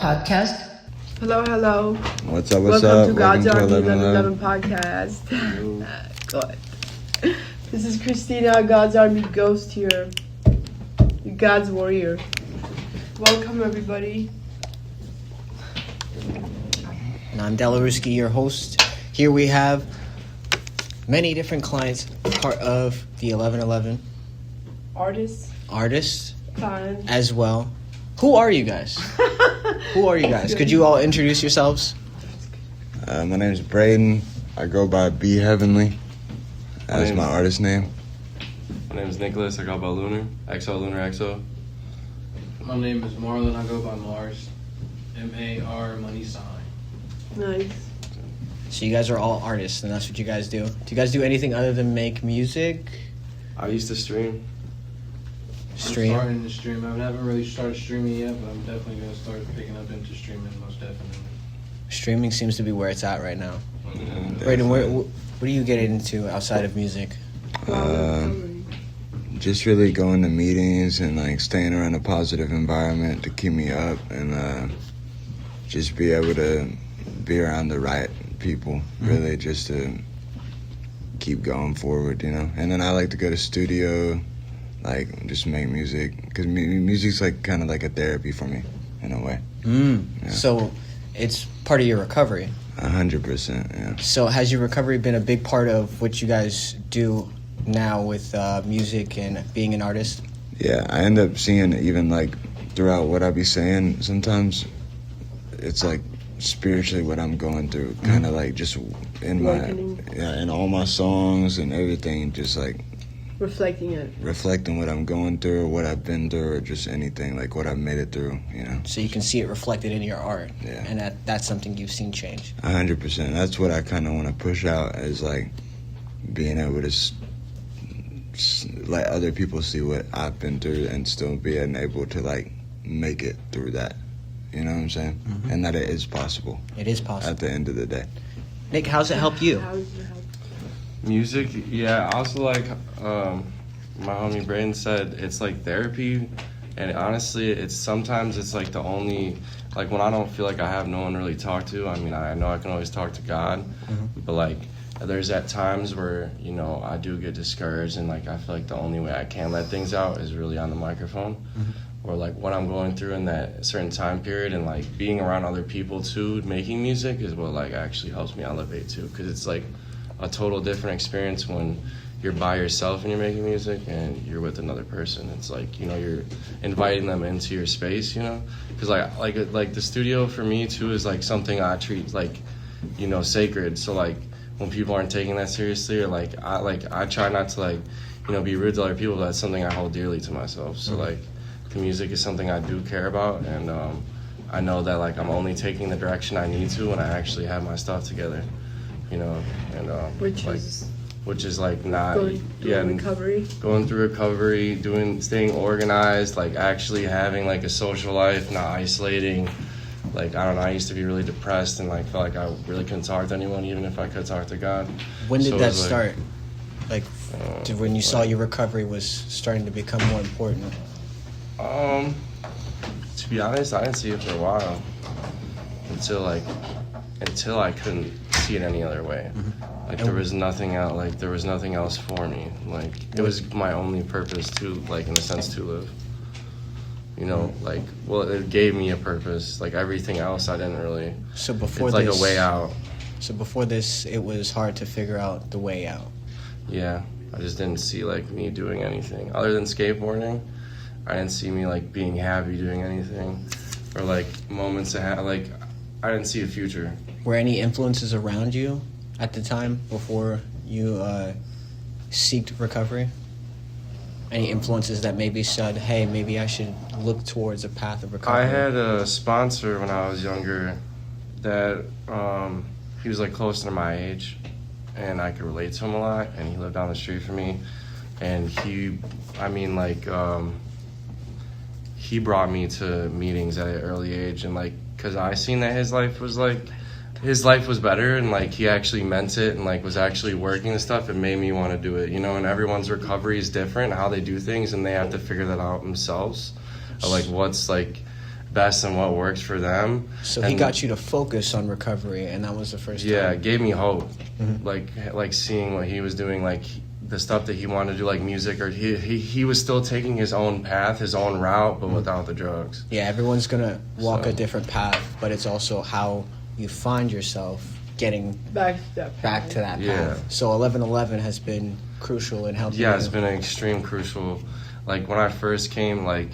Podcast. Hello. What's up? Welcome to God's Army 1111 Podcast. God. This is Christina, God's Army Ghost here. God's Warrior. Welcome, everybody. And I'm Delaruski, your host. Here we have many different clients, part of the 1111. Artists. Clients. As well. Who are you guys? Could you all introduce yourselves? My name is Braden. I go by BHeavenly. That's my artist name. My name is Nicholas. I go by XoLunarXo. My name is Marlon. I go by Mars. M-A-R, money sign. Nice. So you guys are all artists, and that's what you guys do. Do you guys do anything other than make music? I used to stream. I'm starting to stream. I haven't really started streaming yet, but I'm definitely going to start picking up into streaming, most definitely. Streaming seems to be where it's at right now. Braden, what do you get into outside of music? Just really going to meetings and like staying around a positive environment to keep me up and just be able to be around the right people, really just to keep going forward, you know. And then I like to go to studio, like just make music, because music's like kind of like a therapy for me in a way. Yeah. So it's part of your recovery. 100%, yeah. So has your recovery been a big part of what you guys do now with music and being an artist? Yeah, I end up seeing even like throughout what I be saying, sometimes it's like spiritually what I'm going through, kind of like just in in all my songs and everything, just like reflecting what I'm going through or what I've been through or just anything, like what I've made it through, you know. So you can see it reflected in your art. Yeah. And that's something you've seen change. 100%. That's what I kind of want to push out, is like being able to let other people see what I've been through and still being able to like make it through that. You know what I'm saying? Mm-hmm. And that it is possible. It is possible. At the end of the day. Nick, how's it help you? Music, yeah. Also, like my homie Braden said, it's like therapy, and honestly, it's sometimes it's like the only, like when I don't feel like I have no one really talk to. I mean, I know I can always talk to God, but like there's at times where, you know, I do get discouraged, and like I feel like the only way I can let things out is really on the microphone, or like what I'm going through in that certain time period, and like being around other people too, making music is what like actually helps me elevate too, because it's like a total different experience when you're by yourself and you're making music and you're with another person. It's like, you know, you're inviting them into your space, you know, because like the studio for me too is like something I treat like, you know, sacred. So like when people aren't taking that seriously, or I try not to like, you know, be rude to other people, but that's something I hold dearly to myself. So like the music is something I do care about, and I know that like I'm only taking the direction I need to when I actually have my stuff together, you know, and which is like not going through recovery, staying organized, like actually having like a social life, not isolating. Like, I don't know, I used to be really depressed and like felt like I really couldn't talk to anyone, even if I could talk to God. When did that start? Like when you saw your recovery was starting to become more important? To be honest, I didn't see it for a while until I couldn't see it any other way. Like there was nothing else for me. Like it was my only purpose to, like, in a sense, to live. You know, like, well, it gave me a purpose. Like everything else, I didn't really. So before it's like a way out. So before this, it was hard to figure out the way out. Yeah, I just didn't see like me doing anything other than skateboarding. I didn't see me like being happy doing anything, or like moments of like I didn't see a future. Were any influences around you at the time before you seeked recovery? Any influences that maybe said, hey, maybe I should look towards a path of recovery? I had a sponsor when I was younger that he was like closer to my age, and I could relate to him a lot, and he lived down the street from me, and he brought me to meetings at an early age, and like, cause I seen that his life was better, and like he actually meant it, and like was actually working and stuff. It made me want to do it, you know. And everyone's recovery is different, how they do things, and they have to figure that out themselves, like what's like best and what works for them. So he got you to focus on recovery, and that was the first time. Yeah, it gave me hope. Like seeing what he was doing, like the stuff that he wanted to do, like music, or he was still taking his own path, his own route, but without the drugs. Yeah, everyone's gonna walk a different path, but it's also how you find yourself getting back to that path. So 1111 has been crucial in helping you. Yeah, it's been an extreme crucial. Like when I first came, like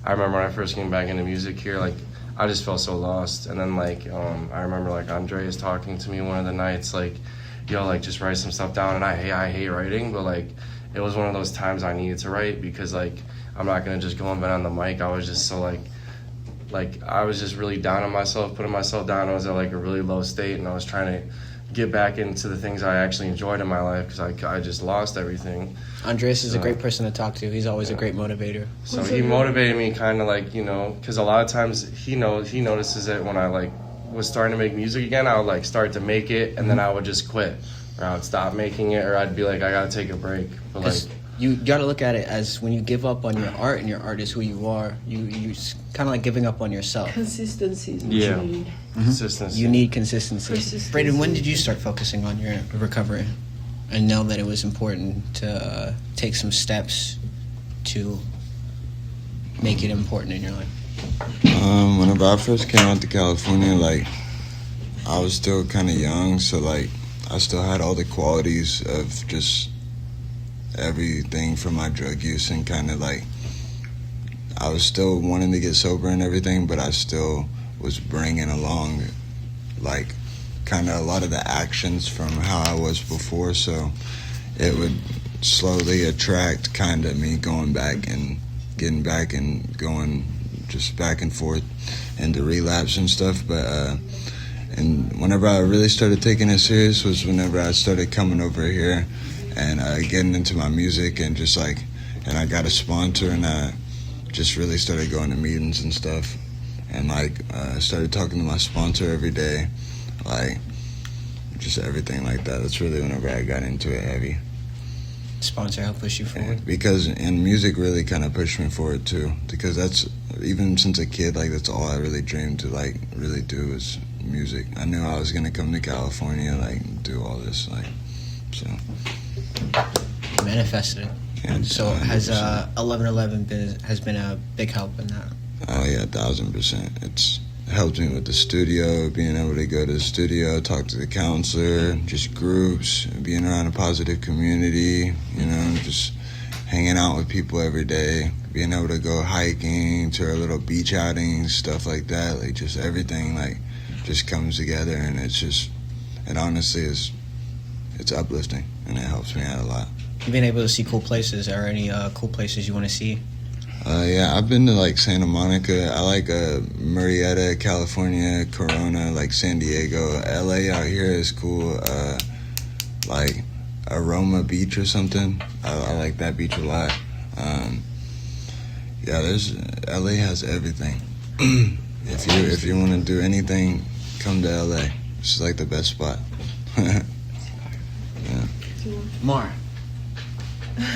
I remember when I first came back into music here, like I just felt so lost. And then like I remember like Andreas talking to me one of the nights, like, yo, like just write some stuff down. And I hate writing, but like it was one of those times I needed to write, because like I'm not gonna just go and vent on the mic. I was just so like I was just really down on myself, putting myself down. I was at like a really low state, and I was trying to get back into the things I actually enjoyed in my life, because I just lost everything. Andres is a great person to talk to. He's always a great motivator. So he motivated me kind of like, you know, because a lot of times he notices it when I like was starting to make music again. I would like start to make it, and then I would just quit, or I would stop making it, or I'd be like, I gotta take a break. But like, you gotta look at it as when you give up on your art, and your art is who you are, you kind of like giving up on yourself. Consistency is what you need. Consistency. You need consistency. Brayden, when did you start focusing on your recovery and know that it was important to take some steps to make it important in your life? Whenever I first came out to California, like I was still kind of young, so like I still had all the qualities of just everything from my drug use, and kind of like I was still wanting to get sober and everything, but I still was bringing along like kind of a lot of the actions from how I was before, so it would slowly attract kind of me going back and getting back and going just back and forth into relapse and stuff. But and whenever I really started taking it serious was whenever I started coming over here and getting into my music, and just like, and I got a sponsor, and I just really started going to meetings and stuff, and like started talking to my sponsor every day, like just everything like that. That's really whenever I got into it heavy. Sponsor helped push you forward? Because, and music really kind of pushed me forward too, because that's, even since a kid, like that's all I really dreamed to like really do was music. I knew I was gonna come to California, like do all this, like, so. Manifested it. Yeah, so has 1111 has been a big help in that? Oh yeah, 1000%. It's helped me with the studio, being able to go to the studio, talk to the counselor, just groups, being around a positive community, you know, just hanging out with people every day, being able to go hiking to our little beach outings, stuff like that, like just everything like just comes together, and it's just, it honestly is, it's uplifting, and it helps me out a lot. You've been able to see cool places. Are any cool places you want to see? Yeah, I've been to like Santa Monica. I like Murrieta, California, Corona, like San Diego. LA out here is cool. Like Aroma Beach or something. I like that beach a lot. Yeah, LA has everything. If you want to do anything, come to LA. It's like the best spot. Yeah. Mar,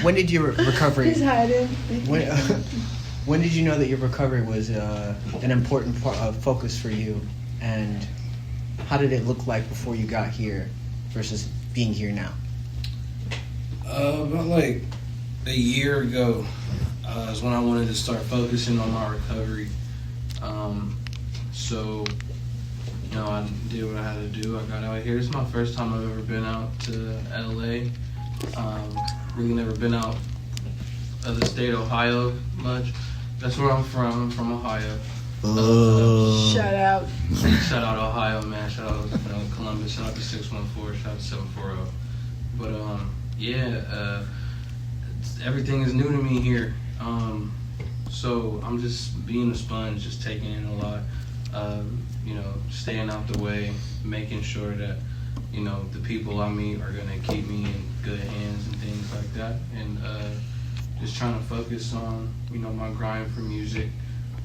when did your recovery? He's hiding. When did you know that your recovery was an important focus for you, and how did it look like before you got here versus being here now? About like a year ago is when I wanted to start focusing on my recovery. So, you know, I did what I had to do. I got out here. It's my first time I've ever been out to LA. Really never been out of the state of Ohio much. That's where I'm from. I'm from Ohio. Shout out. Shout out Ohio, man. Shout out Columbus. Shout out to 614. Shout out to 740. But yeah, everything is new to me here. So I'm just being a sponge, just taking in a lot. Staying out the way, making sure that, the people I meet are gonna keep me in good hands and things like that. And just trying to focus on, my grind for music,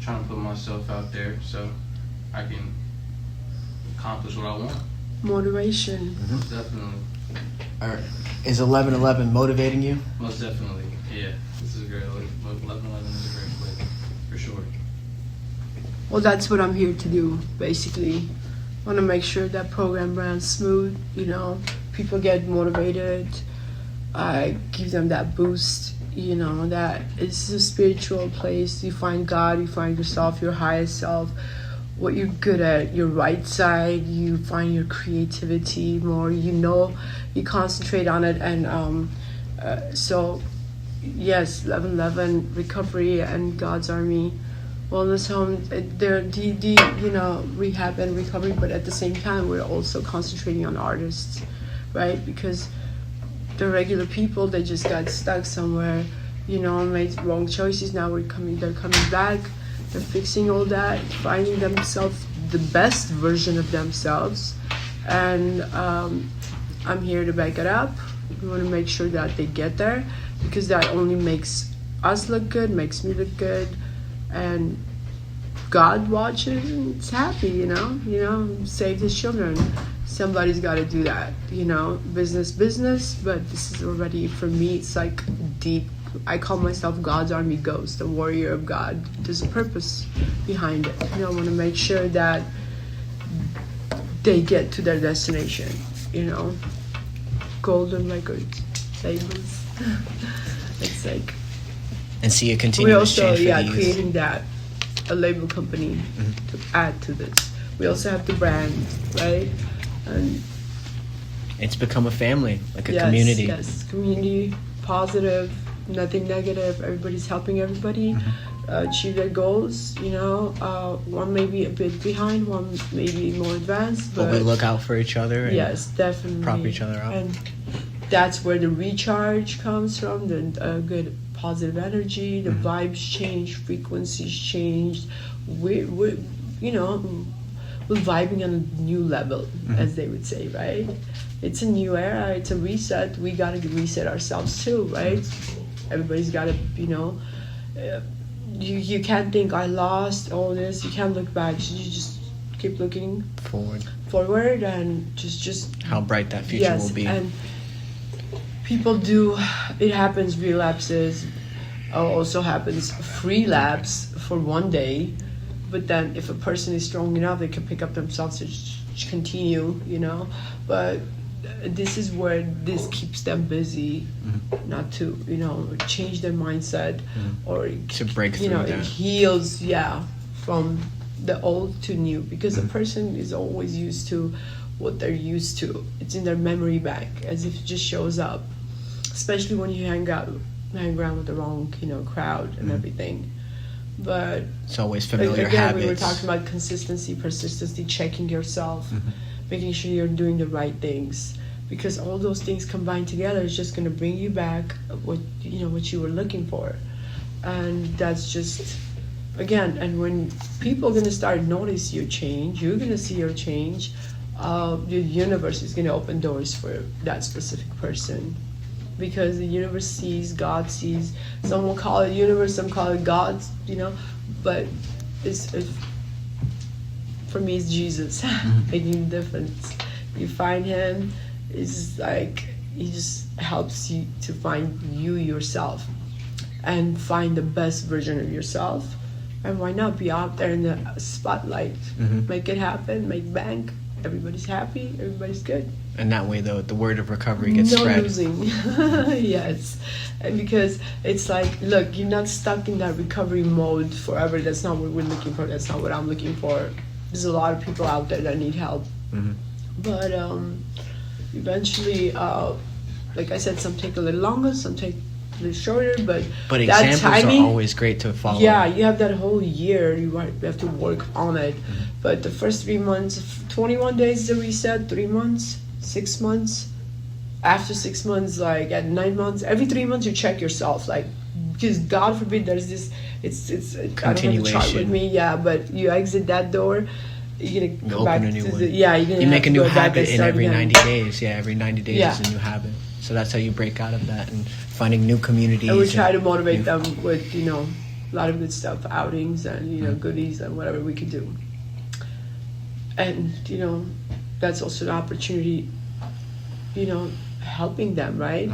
trying to put myself out there so I can accomplish what I want. Motivation. Most definitely. All right. Is 11:11 motivating you? Most definitely. Yeah. This is great. 11:11 is a great place, for sure. Well, that's what I'm here to do, basically. I want to make sure that program runs smooth, people get motivated. I give them that boost, that it's a spiritual place. You find God, you find yourself, your highest self, what you're good at, your right side. You find your creativity more, you concentrate on it. And so, yes, 11:11 recovery and God's Army Wellness Home, they're rehab and recovery, but at the same time we're also concentrating on artists, right? Because the regular people, they just got stuck somewhere, made wrong choices. Now they're coming back, they're fixing all that, finding themselves, the best version of themselves. And I'm here to back it up. We want to make sure that they get there, because that only makes us look good, makes me look good, and God watches and it's happy, saved his children. Somebody's got to do that, business, but this is already, for me, it's like deep. I call myself God's Army Ghost, the warrior of God. There's a purpose behind it. I want to make sure that they get to their destination, golden records, labels. It's like, and see it continue to change for the youth. Creating that, a label company to add to this. We also have the brand, right? And it's become a family, like a community. Yes, community, positive, nothing negative. Everybody's helping everybody achieve their goals. One may be a bit behind, one may be more advanced, but we look out for each other. And yes, definitely prop each other up. And that's where the recharge comes from. The good positive energy, the vibes change, frequencies change. We're vibing on a new level, as they would say, right? It's a new era, it's a reset. We gotta reset ourselves too, right? Everybody's gotta, you can't think, I lost all this. You can't look back. You just keep looking forward and just how bright that future will be. And people do, it happens, relapses, also happens free lapse for one day, but then if a person is strong enough, they can pick up themselves to continue, but this is where this keeps them busy, not to, change their mindset or to break through it heals, from the old to new, because a person is always used to what they're used to. It's in their memory bank, as if it just shows up, especially when you hang around with the wrong, crowd and everything. But it's always familiar again, habits. We were talking about consistency, persistency, checking yourself, making sure you're doing the right things, because all those things combined together is just going to bring you back what you were looking for. And that's just, again, and when people are going to start notice your change, you're going to see your change. The universe is going to open doors for that specific person, because the universe sees, God sees. Some will call it universe, some call it God, but it's for me, it's Jesus making the difference. You find him, it's like he just helps you to find yourself and find the best version of yourself. And why not be out there in the spotlight? Make it happen, make bank. Everybody's happy, everybody's good. And that way, though, the word of recovery gets spread. No losing. Yes. And because it's like, look, you're not stuck in that recovery mode forever. That's not what we're looking for. That's not what I'm looking for. There's a lot of people out there that need help. But eventually, like I said, some take a little longer, some take a little shorter. But examples timing, are always great to follow. Yeah, you have that whole year. You have to work on it. But the first 3 months, 21 days is a reset, 3 months, 6 months, after 6 months, like at 9 months, every 3 months you check yourself, like, because God forbid there's this, it's I don't have a chart with me, but you exit that door, you're gonna come back to you're gonna make a new habit in every again. 90 days. Yeah, every 90 days is a new habit. So that's how you break out of that and finding new communities. And we try to motivate them with, you know, a lot of good stuff, outings and, you know, goodies and whatever we could do. And, you know, that's also an opportunity, you know, helping them, right?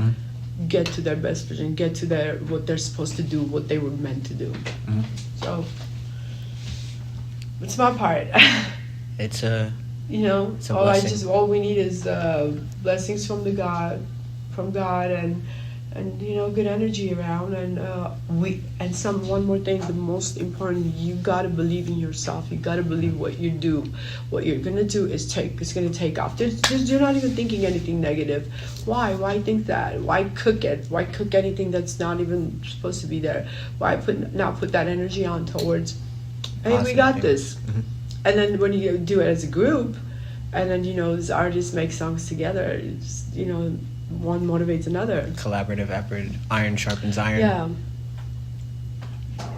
Get to their best version, get to their what they're supposed to do, what they were meant to do. So it's my part. It's a you know, it's a blessing. all we need is blessings from God and you know, good energy around, and one more thing, the most important, you gotta believe in yourself. You gotta believe what you're gonna do is gonna take off. You're not even thinking anything negative. Why think that? Why cook anything that's not even supposed to be there? Why not put that energy on towards, hey, we got this. And then when you do it as a group, and then, you know, these artists make songs together, it's, you know, one motivates another. Collaborative effort, iron sharpens iron. Yeah.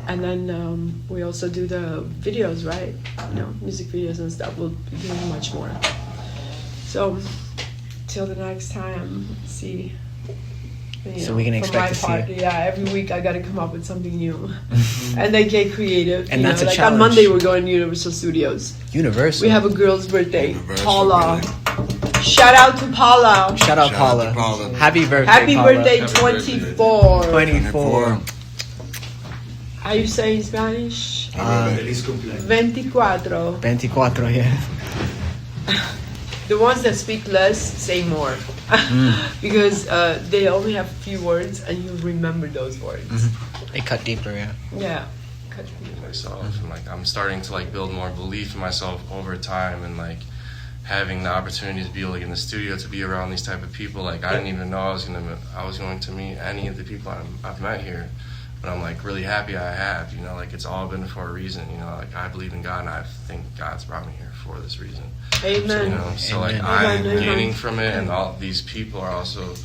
And then we also do the videos, right? You know, music videos and stuff. We'll be doing much more. So, till the next time, see. So we can expect to see it. Yeah, every week I got to come up with something new, and they get creative. And that's a like challenge. On Monday we're going to Universal Studios. Universal. We have a girl's birthday, Universal Paula. birthday. Shout out to Paula. Shout out Paula. Happy birthday, Happy Paula. birthday, 24. 24. How you say in Spanish? Feliz cumpleaños. 24. 24, yeah. The ones that speak less say more. Because they only have a few words and you remember those words. They cut deeper, yeah. Yeah. Myself and like I'm starting to like build more belief in myself over time, and like having the opportunity to be like in the studio, to be around these type of people. Like I didn't even know I was going to meet any of the people I've met here, but I'm like really happy I have, you know, like it's all been for a reason, you know, like I believe in God and I think God's brought me here for this reason. Amen. So, you know, so like Amen. I'm Amen. gaining from it, and all these people are also,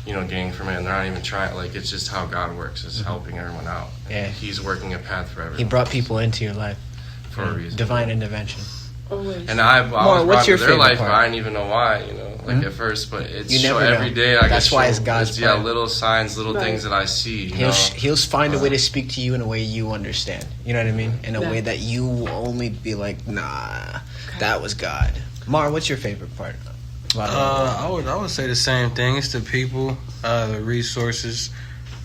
you know, gaining from it, and they're not even trying. Like it's just how God works, is helping everyone out. Yeah. He's working a path for everyone. He brought people into your life. for a reason. Divine intervention. Always. And I was what's brought your into their favorite life, part? but I didn't even know why, you know, like at first. But it's You show never know. every day. I That's get why show- it's God's plan. little signs, little things that I see. You know? He'll find a way to speak to you in a way you understand. You know what I mean? In a way that you will only be like, nah, that was God. Mar, what's your favorite part? I would say the same thing. It's the people, the resources,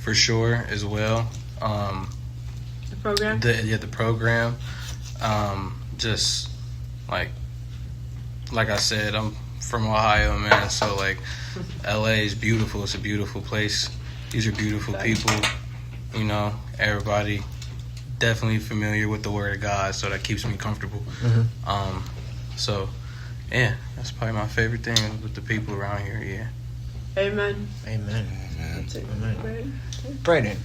for sure as well. The program? The program. Just like I said, I'm from Ohio, man. So like, LA is beautiful. It's a beautiful place. These are beautiful people. You know, everybody definitely familiar with the Word of God, so that keeps me comfortable. So, yeah, that's probably my favorite thing with the people around here. Yeah. Amen. Amen. That's it. Amen. Right. Brayden,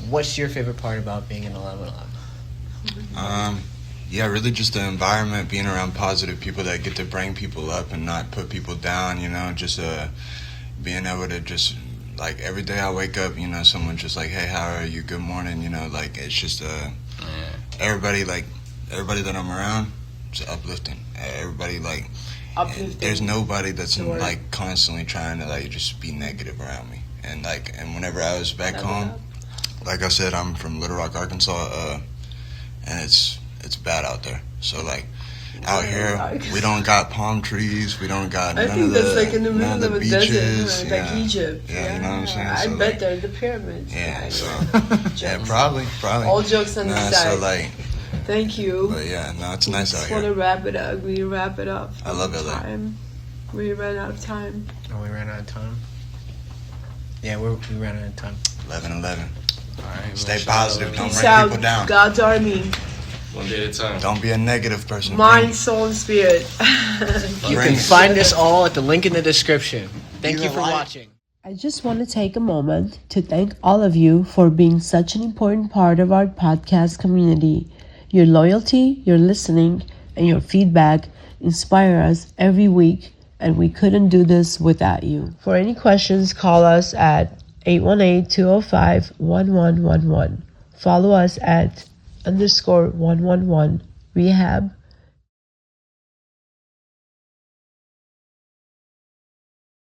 what's your favorite part about being in 1111? Yeah, really just the environment, being around positive people that get to bring people up and not put people down, you know, just being able to just, like, every day I wake up, you know, someone just like, hey, how are you, good morning, you know, like, it's just everybody that I'm around, it's uplifting. Everybody, like, Uplifting. there's nobody that's The word. like constantly trying to like just be negative around me. And like, and whenever I was back home, like I said, I'm from Little Rock, Arkansas, and it's bad out there. So like, out here we don't got palm trees, we don't got I none think of that's the, like in the none middle of of the a beaches, desert, like Egypt. Yeah, you know what I'm saying. I So, bet like, they're the pyramids. yeah, so Jokes. yeah, probably. All jokes on the side. So like, Thank you. but yeah, no, it's nice out Just want to here. wrap it up. We wrap it up. I love LA. Time. We ran out of time. Oh, we ran out of time? Yeah, we ran out of time. 11-11. All right. Stay well, positive. Don't Peace bring out. people down. God's army. One day at a time. Don't be a negative person. Mind, soul, and spirit. You Bring can it. find us all at the link in the description. Thank you Even for like- watching. I just want to take a moment to thank all of you for being such an important part of our podcast community. Your loyalty, your listening, and your feedback inspire us every week and we couldn't do this without you. For any questions, call us at 818-205-1111. Follow us at _111 rehab